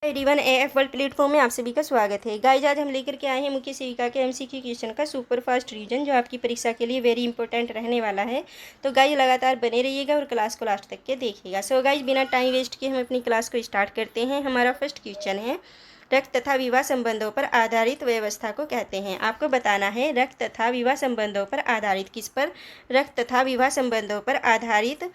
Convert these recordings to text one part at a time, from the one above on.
D1 AF world platform में आप सभी का स्वागत है। गाइज आज हम लेकर के आए हैं मुख्य सेविका के MCQ क्वेश्चन का सुपर फास्ट रीजन, जो आपकी परीक्षा के लिए वेरी इंपॉर्टेंट रहने वाला है। तो गाइज लगातार बने रहिएगा और क्लास को लास्ट तक के देखिएगा। सो गाइज बिना टाइम वेस्ट किए हम अपनी क्लास को स्टार्ट करते हैं। हमारा फर्स्ट क्वेश्चन है, रक्त तथा विवाह संबंधों पर आधारित व्यवस्था को कहते हैं। आपको बताना है रक्त तथा विवाह संबंधों पर आधारित, किस पर? रक्त तथा विवाह संबंधों पर आधारित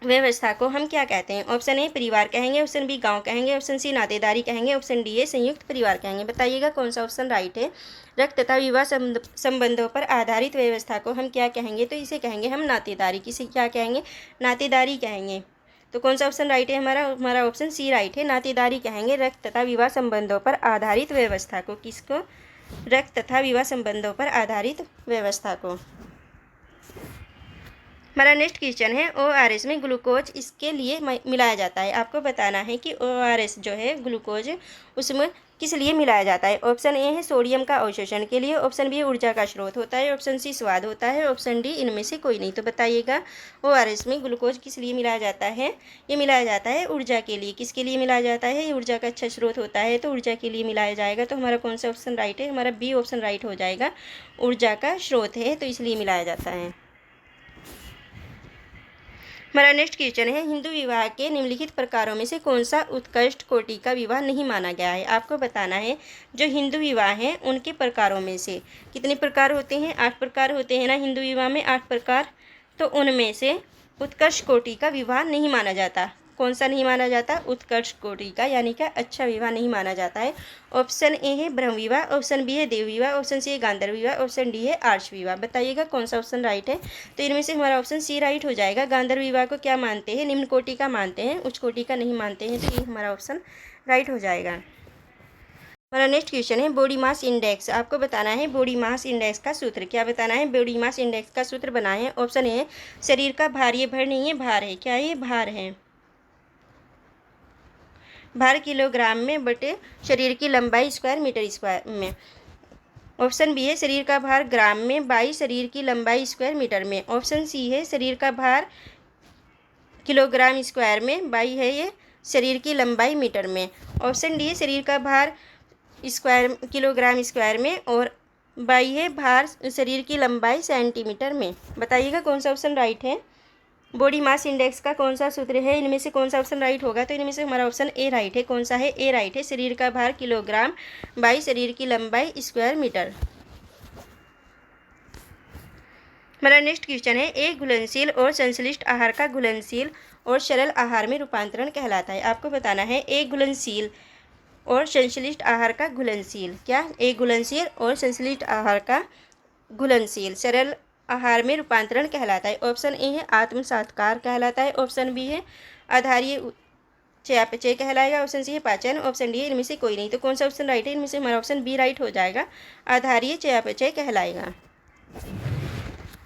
व्यवस्था को हम क्या कहते हैं? ऑप्शन ए परिवार कहेंगे, ऑप्शन बी गांव कहेंगे, ऑप्शन सी नातेदारी कहेंगे, ऑप्शन डी है संयुक्त परिवार कहेंगे। बताइएगा कौन सा ऑप्शन राइट है। रक्त तथा विवाह संबंधों पर आधारित व्यवस्था को हम क्या कहेंगे? तो इसे कहेंगे हम नातेदारी। किसे क्या कहेंगे? नातेदारी कहेंगे। तो कौन सा ऑप्शन राइट है हमारा ऑप्शन सी राइट है, नातेदारी कहेंगे रक्त तथा विवाह संबंधों पर आधारित व्यवस्था को। किसको? रक्त तथा विवाह संबंधों पर आधारित व्यवस्था को। हमारा नेक्स्ट क्वेश्चन है, ORS में ग्लूकोज इसके लिए मिलाया जाता है। आपको बताना है कि ORS जो है ग्लूकोज, उसमें किस लिए मिलाया जाता है। ऑप्शन ए है सोडियम का अवशोषण के लिए, ऑप्शन बी ऊर्जा का स्रोत होता है, ऑप्शन सी स्वाद होता है, ऑप्शन डी इनमें से कोई नहीं। तो बताइएगा ORS में ग्लूकोज किस लिए मिलाया जाता है? ये मिलाया जाता है ऊर्जा के लिए। किसके लिए मिलाया जाता है? ये ऊर्जा का अच्छा स्रोत होता है, तो ऊर्जा के लिए मिलाया जाएगा। तो हमारा कौन सा ऑप्शन राइट है? हमारा बी ऑप्शन राइट हो जाएगा, ऊर्जा का स्रोत है तो इसलिए मिलाया जाता है। हमारा नेक्स्ट क्वेश्चन है, हिंदू विवाह के निम्नलिखित प्रकारों में से कौन सा उत्कृष्ट कोटि का विवाह नहीं माना गया है। आपको बताना है जो हिंदू विवाह हैं उनके प्रकारों में से कितने प्रकार होते हैं? 8 प्रकार होते हैं ना हिंदू विवाह में, 8 प्रकार। तो उनमें से उत्कृष्ट कोटि का विवाह नहीं माना जाता। कौन सा नहीं माना जाता? उत्कृष्ट कोटि का, यानी कि अच्छा विवाह नहीं माना जाता है। ऑप्शन ए है ब्रह्म विवाह, ऑप्शन बी है देव विवाह, ऑप्शन सी है गांधर्व विवाह, ऑप्शन डी है आर्ष विवाह। बताइएगा कौन सा ऑप्शन राइट है। तो इनमें से हमारा ऑप्शन सी राइट हो जाएगा। गांधर्व विवाह को क्या मानते हैं? निम्न कोटि का मानते हैं, उच्च कोटि का नहीं मानते हैं। तो ये हमारा ऑप्शन राइट हो जाएगा। हमारा नेक्स्ट क्वेश्चन है, बॉडी मास इंडेक्स। आपको बताना है बॉडी मास इंडेक्स का सूत्र। क्या बताना है? बॉडी मास इंडेक्स का सूत्र बनाए हैं। ऑप्शन ए है शरीर का भार, ये भर नहीं है भार है। क्या ये भार है? भार किलोग्राम में बटे शरीर की लंबाई स्क्वायर मीटर स्क्वायर में। ऑप्शन बी है शरीर का भार ग्राम में बाई शरीर की लंबाई स्क्वायर मीटर में। ऑप्शन सी है शरीर का भार किलोग्राम स्क्वायर में, बाई है ये शरीर की लंबाई मीटर में। ऑप्शन डी है शरीर का भार स्क्वायर किलोग्राम स्क्वायर में, और बाई है भार शरीर की लंबाई सेंटीमीटर में। बताइएगा कौन सा ऑप्शन राइट है। बॉडी मास इंडेक्स का कौन सा सूत्र है? इनमें से कौन सा ऑप्शन राइट होगा? तो इनमें से हमारा ऑप्शन ए राइट है। कौन सा है? ए राइट है, शरीर का भार किलोग्राम बाई शरीर की लंबाई स्क्वायर मीटर। हमारा नेक्स्ट क्वेश्चन है, एक घुलनशील और संश्लिष्ट आहार का घुलनशील और सरल आहार में रूपांतरण कहलाता है। आपको बताना है एक घुलनशील और संश्लिष्ट आहार का घुलनशील, क्या? एक घुलनशील और संश्लिष्ट आहार का घुलनशील सरल आहार में रूपांतरण कहलाता है। ऑप्शन ए है आत्मसात्कार कहलाता है, ऑप्शन बी है आधारीय चयापचय कहलाएगा, ऑप्शन सी है पाचन, ऑप्शन डी है इनमें से कोई नहीं। तो कौन सा ऑप्शन राइट है? इनमें से हमारा ऑप्शन बी राइट हो जाएगा, आधारीय चयापचय कहलाएगा।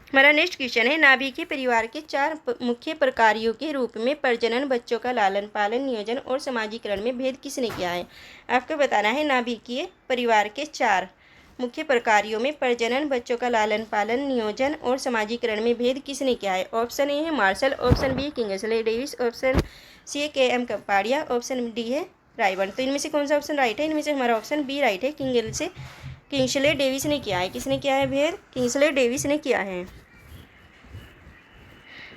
हमारा नेक्स्ट क्वेश्चन है, नाभिकीय परिवार के 4 मुख्य प्रकारों के रूप में प्रजनन, बच्चों का लालन पालन, नियोजन और समाजीकरण में भेद किसने किया है। आपको बताना है नाभिकीय परिवार के 4 मुख्य प्रकारों में प्रजनन, बच्चों का लालन पालन, नियोजन और समाजीकरण में भेद किसने किया है। ऑप्शन ए है Marshall, option B Kingsley Davis, option C है KM कपाड़िया, ऑप्शन डी है रायबर्न। तो इनमें से कौन सा ऑप्शन राइट है? इनमें से हमारा ऑप्शन बी राइट है, किंग्सले डेविस ने किया है। किसने किया है भेद? किंग्सले डेविस ने किया है।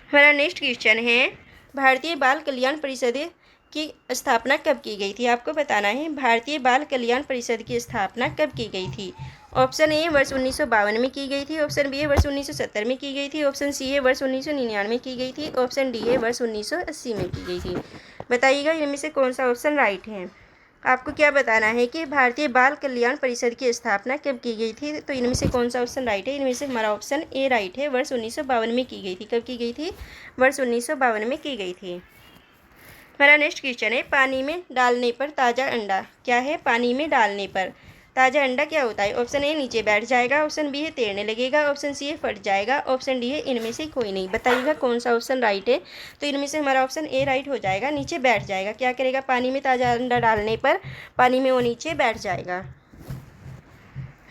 हमारा नेक्स्ट क्वेश्चन है, भारतीय बाल कल्याण परिषद की स्थापना कब की गई थी। आपको बताना है भारतीय बाल कल्याण परिषद की स्थापना कब की गई थी। ऑप्शन ए वर्ष 1952 में की गई थी, ऑप्शन बी है वर्ष 1970 में की गई थी, ऑप्शन सी है वर्ष 1999 में की गई थी, ऑप्शन डी है वर्ष 1980 में की गई थी। बताइएगा इनमें से कौन सा ऑप्शन राइट है। आपको क्या बताना है कि भारतीय बाल कल्याण परिषद की स्थापना कब की गई थी। तो इनमें से कौन सा ऑप्शन राइट है? इनमें से हमारा ऑप्शन ए राइट है, वर्ष 1952 में की गई थी। कब की गई थी? वर्ष 1952 में की गई थी। हमारा नेक्स्ट क्वेश्चन है, पानी में डालने पर ताज़ा अंडा। क्या है? पानी में डालने पर ताज़ा अंडा क्या होता है। ऑप्शन ए नीचे बैठ जाएगा, ऑप्शन बी है तैरने लगेगा, ऑप्शन सी है फट जाएगा, ऑप्शन डी है इनमें से कोई नहीं। बताइएगा कौन सा ऑप्शन राइट है। तो इनमें से हमारा ऑप्शन ए राइट हो जाएगा, नीचे बैठ जाएगा। क्या करेगा, पानी में ताज़ा अंडा डालने पर पानी में वो नीचे बैठ जाएगा।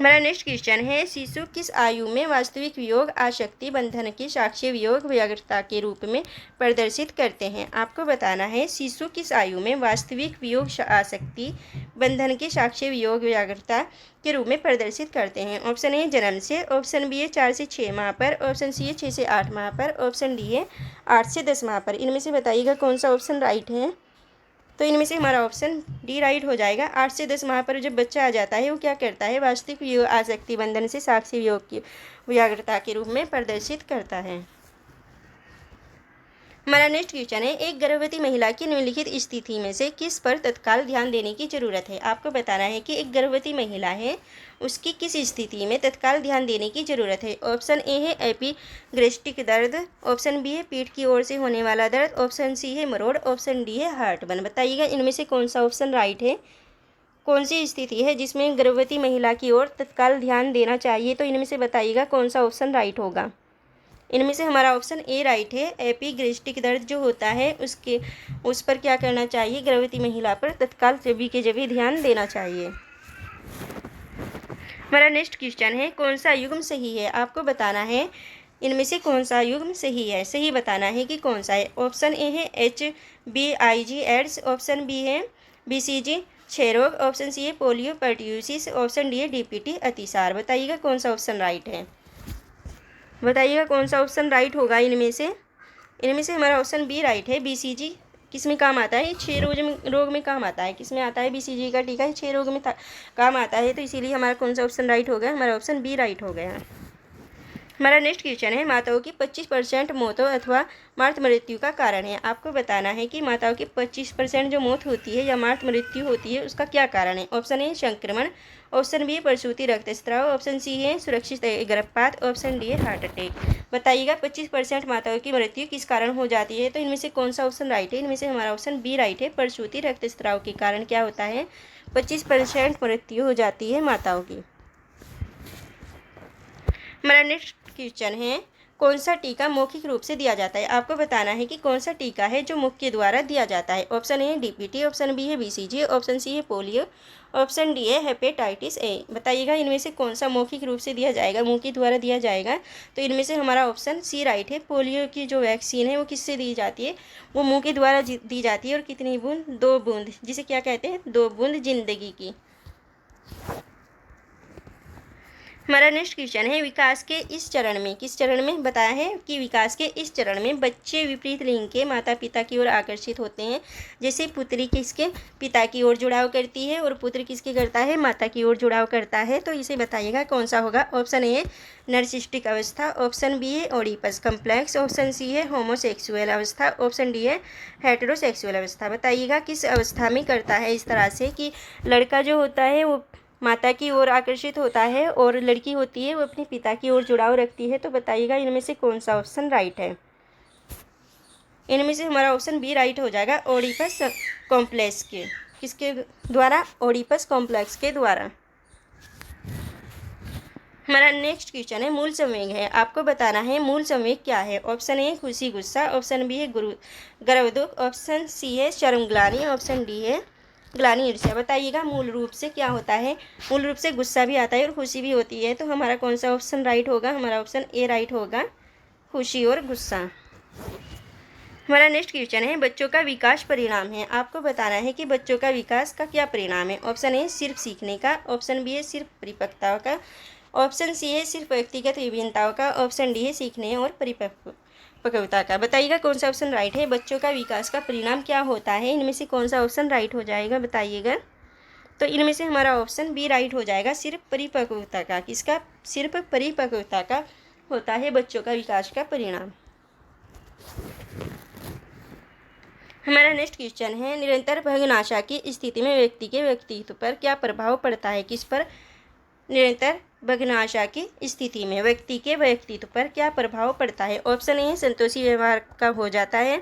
हमारा नेक्स्ट क्वेश्चन है, शिशु किस आयु में वास्तविक वियोग आसक्ति बंधन की साक्ष्य वियोग व्यग्रता के रूप में प्रदर्शित करते हैं? आपको बताना है शिशु किस आयु में वास्तविक वियोग आसक्ति बंधन की साक्ष्य वियोग व्यग्रता के रूप में प्रदर्शित करते हैं? ऑप्शन ए जन्म से, ऑप्शन बी है 4 से 6 माह पर, ऑप्शन सी है 6 से 8 माह पर, ऑप्शन डी है 8 से 10 माह पर। इनमें से बताइएगा कौन सा ऑप्शन राइट है। तो इनमें से हमारा ऑप्शन डी राइट हो जाएगा। 8 से 10 माह पर जब बच्चा आ जाता है वो क्या करता है, वास्तविक वियोग आसक्ति बंधन से साक्ष्य वियोग की व्यग्रता के रूप में प्रदर्शित करता है। हमारा नेक्स्ट क्वेश्चन है, एक गर्भवती महिला की निम्नलिखित स्थिति में से किस पर तत्काल ध्यान देने की जरूरत है? आपको बताना है कि एक गर्भवती महिला है, उसकी किस स्थिति में तत्काल ध्यान देने की जरूरत है। ऑप्शन ए है एपिग्रेस्टिक दर्द, ऑप्शन बी है पीठ की ओर से होने वाला दर्द, ऑप्शन सी है मरोड़, ऑप्शन डी है हार्टबर्न। बताइएगा इनमें से कौन सा ऑप्शन राइट है। कौन सी स्थिति है जिसमें गर्भवती महिला की ओर तत्काल ध्यान देना चाहिए? तो इनमें से बताइएगा कौन सा ऑप्शन राइट होगा। इनमें से हमारा ऑप्शन ए राइट है। एपिग्रेस्टिक दर्द जो होता है उस पर क्या करना चाहिए, गर्भवती महिला पर तत्काल जभी के जभी ध्यान देना चाहिए। हमारा नेक्स्ट क्वेश्चन है, कौन सा युग्म सही है? आपको बताना है इनमें से कौन सा युग्म सही है। सही बताना है कि कौन सा है। ऑप्शन ए है HBIG एड्स, ऑप्शन बी है BCG क्षय रोग, ऑप्शन सी है पोलियो पर्ट्यूसिस, ऑप्शन डी है DPT अतिसार। बताइएगा कौन सा ऑप्शन राइट है। बताइएगा कौन सा ऑप्शन राइट होगा इनमें से। इनमें से हमारा ऑप्शन बी राइट है। BCG किस में काम आता है, क्षय रोग में काम आता है। किस में आता है, BCG का टीका क्षय रोग में काम आता है। तो इसीलिए हमारा कौन सा ऑप्शन राइट हो गया, हमारा ऑप्शन बी राइट हो गया। हमारा नेक्स्ट क्वेश्चन है, माताओं की 25% मौतों अथवा मातृ मृत्यु का कारण है। आपको बताना है कि माताओं की 25% जो मौत होती है या मातृ मृत्यु होती है उसका क्या कारण है। ऑप्शन ए संक्रमण, ऑप्शन बी प्रसूति रक्तस्राव, ऑप्शन सी है सुरक्षित गर्भपात, ऑप्शन डी है हार्ट अटैक। बताइएगा 25% माताओं की मृत्यु किस कारण हो जाती है। तो इनमें से कौन सा ऑप्शन राइट है। इनमें से हमारा ऑप्शन बी राइट है। प्रसूति रक्तस्राव के कारण क्या होता है, 25% मृत्यु हो जाती है माताओं की। हमारा नेक्स्ट क्वेश्चन है, कौन सा टीका मौखिक रूप से दिया जाता है। आपको बताना है कि कौन सा टीका है जो मुख के द्वारा दिया जाता है। ऑप्शन ए है DPT, ऑप्शन बी है BCG, ऑप्शन सी है पोलियो, ऑप्शन डी है हेपेटाइटिस A। बताइएगा इनमें से कौन सा मौखिक रूप से दिया जाएगा, मुंह के द्वारा दिया जाएगा। तो इनमें से हमारा ऑप्शन सी राइट है। पोलियो की जो वैक्सीन है वो किससे दी जाती है, वो मुँह के द्वारा दी जाती है। और कितनी बूंद, 2 बूंद, जिसे क्या कहते हैं, 2 बूंद जिंदगी की। हमारा नेक्स्ट क्वेश्चन है, विकास के इस चरण में, किस चरण में बताया है कि विकास के इस चरण में बच्चे विपरीत लिंग के माता पिता की ओर आकर्षित होते हैं। जैसे पुत्री किसके पिता की ओर जुड़ाव करती है और पुत्र किसके करता है, माता की ओर जुड़ाव करता है। तो इसे बताइएगा कौन सा होगा। ऑप्शन ए नर्सिस्टिक अवस्था, ऑप्शन बी है ओडिपस कम्प्लेक्स, ऑप्शन सी है होमोसेक्सुअल अवस्था, ऑप्शन डी है हेटेरोसेक्सुअल अवस्था। बताइएगा किस अवस्था में करता है इस तरह से कि लड़का जो होता है वो माता की ओर आकर्षित होता है और लड़की होती है वो अपने पिता की ओर जुड़ाव रखती है। तो बताइएगा इनमें से कौन सा ऑप्शन राइट है। इनमें से हमारा ऑप्शन बी राइट हो जाएगा, ओडिपस कॉम्प्लेक्स के। किसके द्वारा, ओडिपस कॉम्प्लेक्स के द्वारा। हमारा नेक्स्ट क्वेश्चन है, मूल संवेग है। आपको बताना है मूल संवेग क्या है। ऑप्शन ए खुशी गुस्सा, ऑप्शन बी है गर्व दुख, ऑप्शन सी है शर्म ग्लानि, ऑप्शन डी है ग्लानि ईर्ष्या। बताइएगा मूल रूप से क्या होता है। मूल रूप से गुस्सा भी आता है और खुशी भी होती है। तो हमारा कौन सा ऑप्शन राइट होगा, हमारा ऑप्शन ए राइट होगा, खुशी और गुस्सा। हमारा नेक्स्ट क्वेश्चन है, बच्चों का विकास परिणाम है। आपको बताना है कि बच्चों का विकास का क्या परिणाम है। ऑप्शन ए सिर्फ सीखने का, ऑप्शन बी है सिर्फ परिपक्वता का, ऑप्शन सी है सिर्फ व्यक्तिगत विभिन्नताओं का, ऑप्शन डी है सीखने और परिपक्वता का। बताइएगा कौन सा ऑप्शन राइट है। बच्चों का विकास का परिणाम क्या होता है, इनमें से कौन सा ऑप्शन राइट हो जाएगा बताइएगा। तो इनमें से हमारा ऑप्शन बी राइट हो जाएगा, सिर्फ परिपक्वता का। किसका, सिर्फ परिपक्वता का होता है बच्चों का विकास का परिणाम। हमारा नेक्स्ट क्वेश्चन है, निरंतर भग्नाशा की स्थिति में व्यक्ति के व्यक्तित्व पर क्या प्रभाव पड़ता है। किस पर, निरंतर भग्नाशा की स्थिति में व्यक्ति के व्यक्तित्व पर क्या प्रभाव पड़ता है। ऑप्शन ए संतोषी व्यवहार का हो जाता है,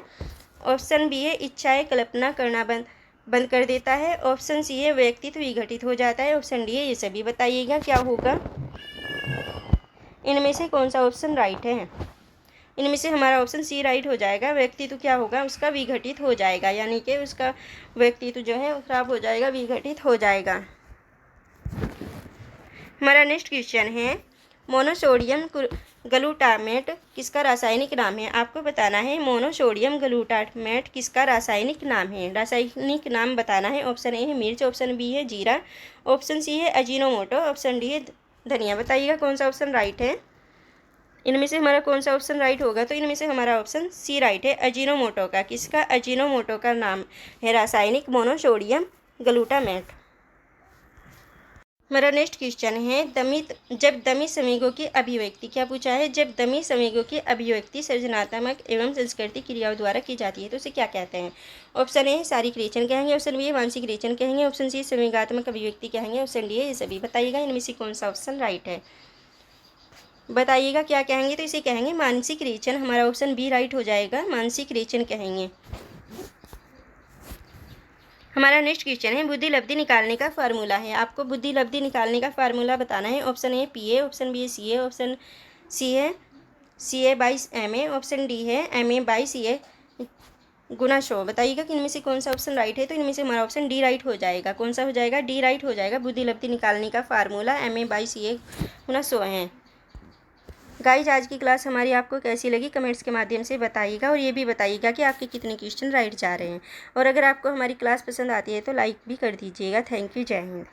ऑप्शन बी है इच्छाएं कल्पना करना बंद कर देता है, ऑप्शन सी है व्यक्तित्व विघटित हो जाता है, ऑप्शन डी है ये सभी। बताइएगा क्या होगा, इनमें से कौन सा ऑप्शन राइट है। इनमें से हमारा ऑप्शन सी राइट हो जाएगा। व्यक्तित्व क्या होगा, उसका विघटित हो जाएगा, यानी कि उसका व्यक्तित्व जो है खराब हो जाएगा, विघटित हो जाएगा। हमारा नेक्स्ट क्वेश्चन है मोनोसोडियम ग्लूटामेट किसका रासायनिक नाम है। आपको बताना है मोनोसोडियम ग्लूटामेट किसका रासायनिक नाम है। रासायनिक नाम बताना है। ऑप्शन ए है मिर्च, ऑप्शन बी है जीरा, ऑप्शन सी है अजीनोमोटो, ऑप्शन डी है धनिया। बताइएगा कौन सा ऑप्शन राइट है। इनमें से हमारा कौन सा ऑप्शन राइट होगा, तो इनमें से हमारा ऑप्शन सी राइट है, अजीनोमोटो का। किसका, अजीनोमोटो का नाम है रासायनिक मोनोसोडियम ग्लूटामेट। हमारा नेक्स्ट क्वेश्चन है जब दमी संवेगों की अभिव्यक्ति, क्या पूछा है, जब दमी संवेगों की अभिव्यक्ति सृजनात्मक एवं सांस्कृतिक क्रियाओं द्वारा की जाती है तो उसे क्या कहते हैं। ऑप्शन ए शारीरिक रिएक्शन कहेंगे, ऑप्शन बी मानसिक रिएक्शन कहेंगे, ऑप्शन सी संवेगात्मक अभिव्यक्ति कहेंगे, ऑप्शन डी है ये सभी। बताइएगा इनमें से कौन सा ऑप्शन राइट है। बताइएगा क्या कहेंगे, तो इसे कहेंगे मानसिक रिएक्शन। हमारा ऑप्शन बी राइट हो जाएगा, मानसिक रिएक्शन कहेंगे। हमारा नेक्स्ट क्वेश्चन है बुद्धि लब्धि निकालने का फार्मूला है। आपको बुद्धि लब्धि निकालने का फार्मूला बताना है। Option A P A, option B C A, option C A by M A, option D है M A by C A गुना 100। बताइएगा कि इनमें से कौन सा ऑप्शन राइट है, तो इनमें से हमारा ऑप्शन डी राइट हो जाएगा। कौन सा हो जाएगा, डी राइट हो जाएगा। बुद्धि लब्धि निकालने का formula M A by C A गुना 100 है। गाइज आज की क्लास हमारी आपको कैसी लगी कमेंट्स के माध्यम से बताइएगा, और ये भी बताइएगा कि आपके कितने क्वेश्चन राइट जा रहे हैं। और अगर आपको हमारी क्लास पसंद आती है तो लाइक भी कर दीजिएगा। थैंक यू, जय हिंद।